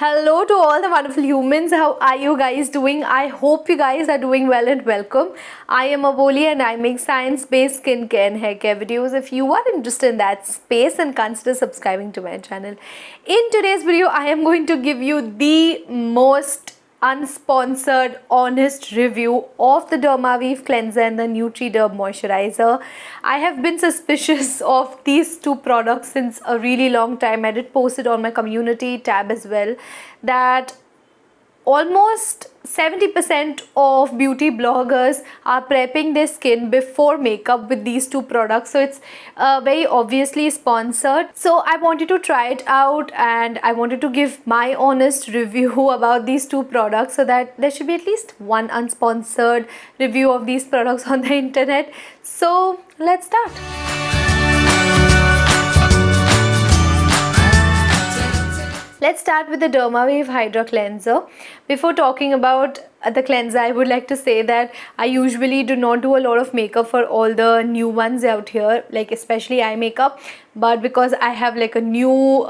Hello to all the wonderful humans. How are you guys doing? I hope you guys are doing well and welcome. I am Aboli and I make science-based skincare and hair care videos. If you are interested in that space, then consider subscribing to my channel. In today's video, I am going to give you the most unsponsored honest review of the Dermaweave cleanser and the NutriDerm moisturizer. I have been suspicious of these two products since a really long time. I did post it on my community tab as well that almost 70% of beauty bloggers are prepping their skin before makeup with these two products, so it's very obviously sponsored. So I wanted to try it out and I wanted to give my honest review about these two products so that there should be at least one unsponsored review of these products on the internet. So let's start. Let's start with the Dermaweave Hydra Cleanser. Before talking about the cleanser, I would like to say that I usually do not do a lot of makeup for all the new ones out here, like especially eye makeup. But because I have like a new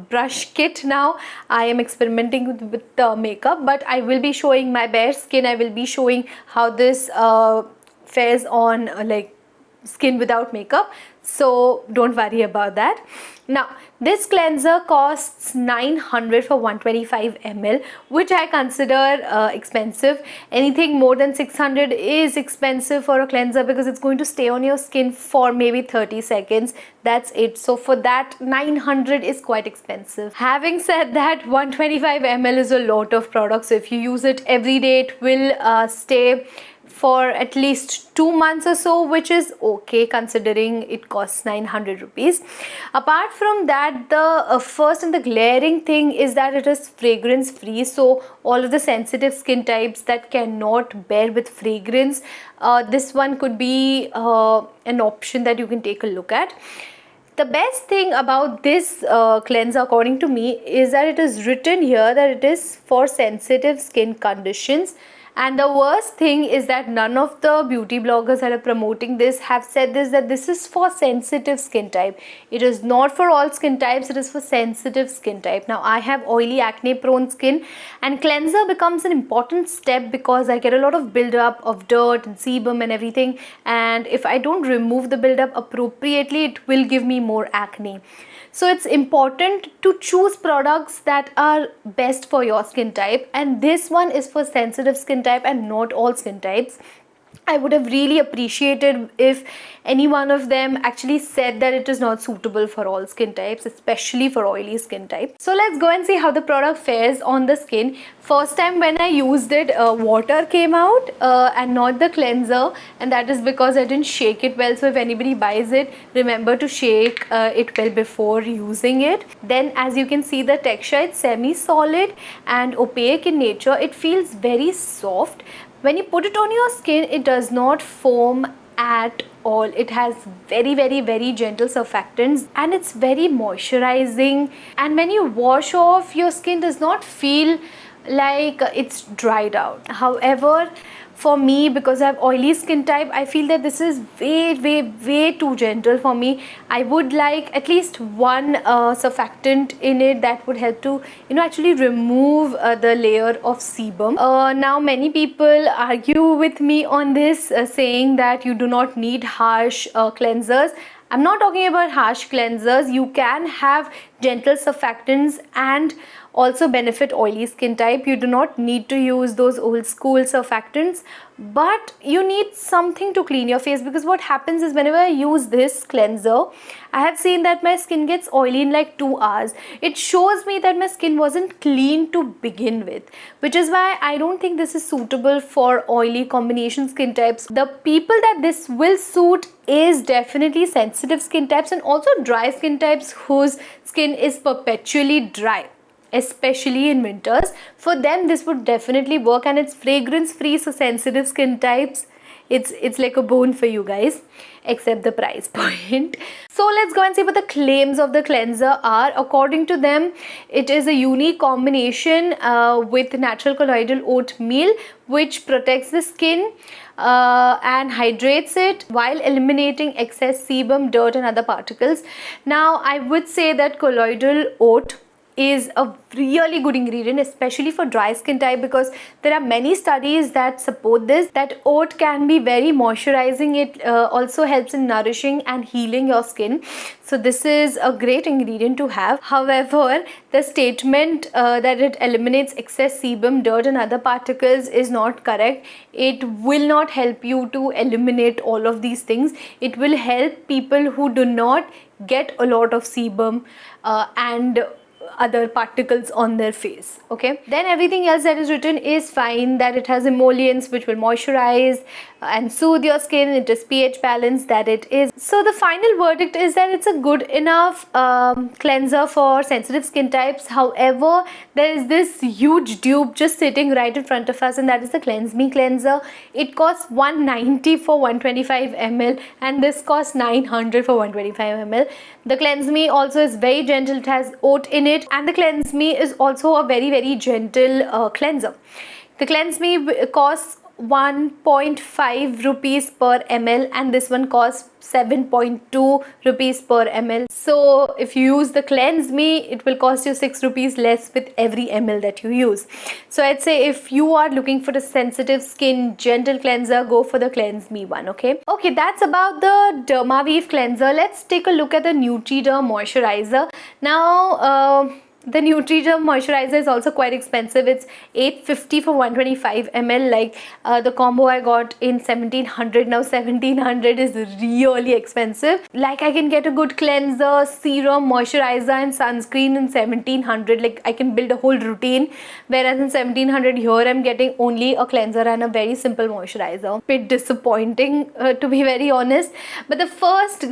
brush kit now, I am experimenting with the makeup. But I will be showing my bare skin. I will be showing how this fares on like skin without makeup, so don't worry about that. Now this cleanser costs 900 for 125 ml, which I consider expensive. Anything more than 600 is expensive for a cleanser because it's going to stay on your skin for maybe 30 seconds. That's it. So for that, 900 is quite expensive. Having said that, 125 ml is a lot of product, so if you use it every day, it will stay for at least 2 months or so, which is okay considering it costs 900 rupees. Apart from that, the first and the glaring thing is that it is fragrance free, so all of the sensitive skin types that cannot bear with fragrance, this one could be an option that you can take a look at. The best thing about this cleanser, according to me, is that it is written here that it is for sensitive skin conditions. And the worst thing is that none of the beauty bloggers that are promoting this have said this, that this is for sensitive skin type. It is not for all skin types, it is for sensitive skin type. Now I have oily, acne prone skin, and cleanser becomes an important step because I get a lot of buildup of dirt and sebum and everything, and if I don't remove the buildup appropriately, it will give me more acne. So it's important to choose products that are best for your skin type, and this one is for sensitive skin type and not all skin types. I would have really appreciated if any one of them actually said that it is not suitable for all skin types, especially for oily skin type. So let's go and see how the product fares on the skin. First time when I used it, water came out and not the cleanser, and that is because I didn't shake it well. So if anybody buys it, remember to shake it well before using it. Then as you can see, the texture, it's semi-solid and opaque in nature. It feels very soft. When you put it on your skin, it does not foam at all. It has very gentle surfactants and it's very moisturizing, and when you wash off, your skin does not feel like it's dried out. However, for me, because I have oily skin type, I feel that this is way too gentle for me. I would like at least one surfactant in it that would help to actually remove the layer of sebum. Now many people argue with me on this, saying that you do not need harsh cleansers. I'm not talking about harsh cleansers. You can have gentle surfactants and also benefit oily skin type. You do not need to use those old school surfactants, but you need something to clean your face, because what happens is whenever I use this cleanser, I have seen that my skin gets oily in like 2 hours. It shows me that my skin wasn't clean to begin with, which is why I don't think this is suitable for oily combination skin types. The people that this will suit is definitely sensitive skin types and also dry skin types whose skin is perpetually dry, especially in winters. For them this would definitely work, and it's fragrance free, so sensitive skin types, it's like a boon for you guys, except the price point. So let's go and see what the claims of the cleanser are. According to them, it is a unique combination with natural colloidal oatmeal, which protects the skin and hydrates it while eliminating excess sebum, dirt and other particles. Now I would say that colloidal oat is a really good ingredient, especially for dry skin type, because there are many studies that support this, that oat can be very moisturizing. It also helps in nourishing and healing your skin. So this is a great ingredient to have. However, the statement that it eliminates excess sebum, dirt and other particles is not correct. It will not help you to eliminate all of these things. It will help people who do not get a lot of sebum and other particles on their face. Okay, then everything else that is written is fine, that it has emollients which will moisturize and soothe your skin, it is pH balanced, that it is. So the final verdict is that it's a good enough cleanser for sensitive skin types. However, there is this huge dupe just sitting right in front of us, and that is the Cleanse Me cleanser. It costs 190 for 125 ml and this costs 900 for 125 ml. The Cleanse Me also is very gentle, it has oat in it, and the Cleanse Me is also a very gentle cleanser. The Cleanse Me costs 1.5 rupees per ml and this one costs 7.2 rupees per ml. So if you use the Cleanse Me, it will cost you 6 rupees less with every ml that you use. So I'd say if you are looking for a sensitive skin gentle cleanser, go for the Cleanse Me one. Okay, that's about the Dermaweave cleanser. Let's take a look at the NutriDerm moisturizer. Now the NutriDerm moisturizer is also quite expensive. It's 850 for 125 ml. Like the combo I got in 1700. Now 1700 is really expensive. Like I can get a good cleanser, serum, moisturizer and sunscreen in 1700. Like I can build a whole routine, whereas in 1700 here I'm getting only a cleanser and a very simple moisturizer. Bit disappointing to be very honest. But the first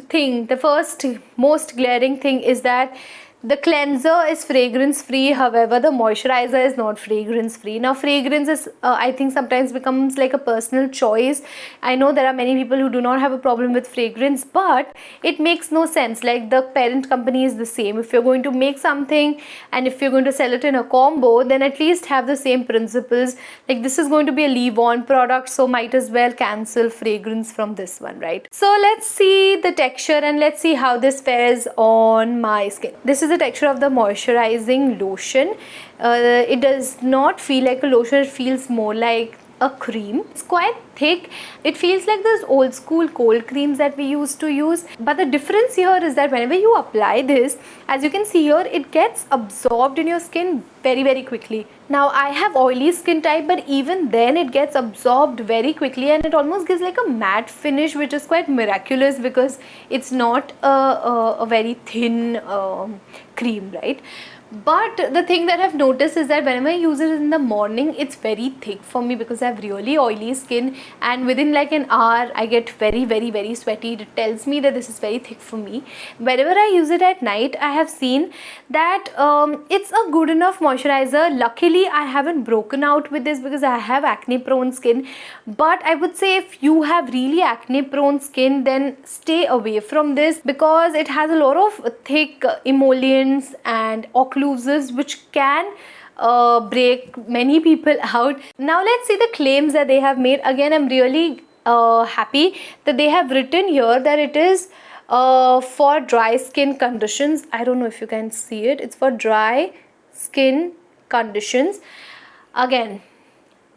most glaring thing is that the cleanser is fragrance free, however the moisturizer is not fragrance free. Now fragrance is I think sometimes becomes like a personal choice. I know there are many people who do not have a problem with fragrance, but it makes no sense. Like the parent company is the same. If you're going to make something and if you're going to sell it in a combo, then at least have the same principles. Like this is going to be a leave-on product, so might as well cancel fragrance from this one, right? So let's see the texture and let's see how this fares on my skin. This is the texture of the moisturizing lotion. It does not feel like a lotion, it feels more like a cream. It's quite thick. It feels like those old school cold creams that we used to use. But the difference here is that whenever you apply this, as you can see here, it gets absorbed in your skin very quickly. Now I have oily skin type, but even then it gets absorbed very quickly and it almost gives like a matte finish, which is quite miraculous because it's not a very thin cream, right? But the thing that I've noticed is that whenever I use it in the morning, it's very thick for me because I have really oily skin, and within like an hour I get very sweaty. It tells me that this is very thick for me. Whenever I use it at night, I have seen that it's a good enough moisturizer. Luckily I haven't broken out with this because I have acne prone skin, but I would say if you have really acne prone skin, then stay away from this because it has a lot of thick emollients and occlusives which can break many people out. Now let's see the claims that they have made. Again, I'm really happy that they have written here that it is for dry skin conditions. I don't know if you can see it. It's for dry skin conditions. Again,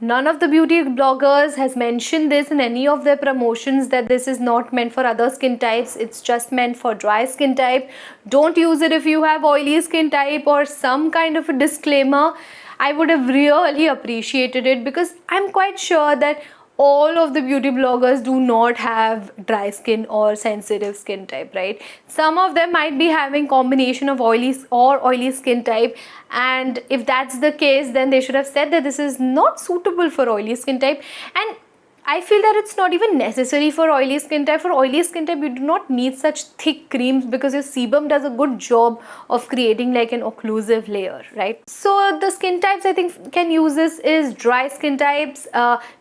none of the beauty bloggers has mentioned this in any of their promotions that this is not meant for other skin types. It's just meant for dry skin type. Don't use it if you have oily skin type or some kind of a disclaimer. I would have really appreciated it because I'm quite sure that all of the beauty bloggers do not have dry skin or sensitive skin type, right? Some of them might be having combination of oily skin type, and if that's the case, then they should have said that this is not suitable for oily skin type. And I feel that it's not even necessary for oily skin type. For oily skin type, you do not need such thick creams because your sebum does a good job of creating like an occlusive layer, right? So the skin types I think can use this is dry skin types,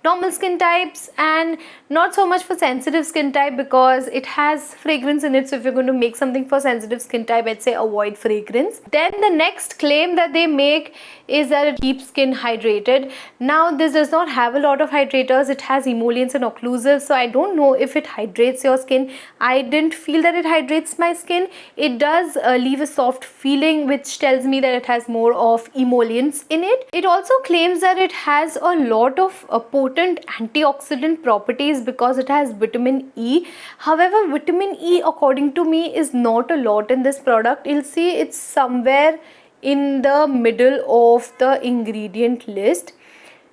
normal skin types, and not so much for sensitive skin type because it has fragrance in it. So if you're going to make something for sensitive skin type, I'd say avoid fragrance. Then the next claim that they make is that it keeps skin hydrated. Now this does not have a lot of hydrators, it has emollients and occlusives, so I don't know if it hydrates your skin. I didn't feel that it hydrates my skin. It does leave a soft feeling, which tells me that it has more of emollients in it. It also claims that it has a lot of potent antioxidant properties because it has vitamin E. However, vitamin E according to me is not a lot in this product. You'll see it's somewhere in the middle of the ingredient list.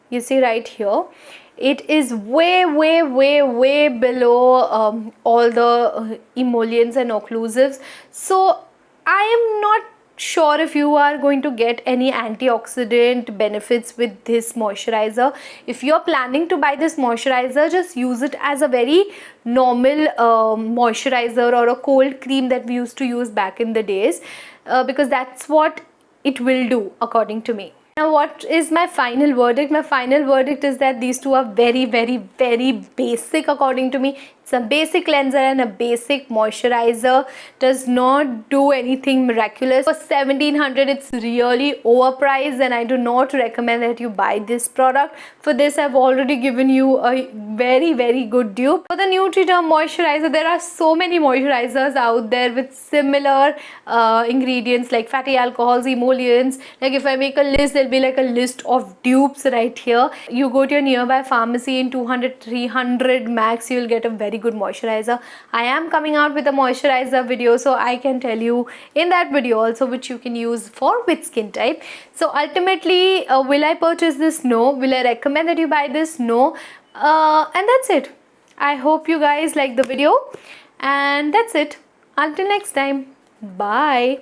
You see right here, it is way below all the emollients and occlusives. So I am not sure if you are going to get any antioxidant benefits with this moisturizer. If you're planning to buy this moisturizer, just use it as a very normal moisturizer or a cold cream that we used to use back in the days, because that's what it will do according to me. Now, what is my final verdict? My final verdict is that these two are very basic according to me. It's a basic cleanser and a basic moisturizer. Does not do anything miraculous. For 1700, it's really overpriced, and I do not recommend that you buy this product. For this, I've already given you a very good dupe. For the Nutriderm moisturizer, there are so many moisturizers out there with similar ingredients like fatty alcohols, emollients. Like if I make a list, there'll be like a list of dupes right here. You go to your nearby pharmacy, in 200-300 max, you'll get a very good moisturizer. I am coming out with a moisturizer video, so I can tell you in that video also which you can use for which skin type. So ultimately, will I purchase this? No. Will I recommend that you buy this? No. And that's it. I hope you guys like the video, and that's it. Until next time, bye.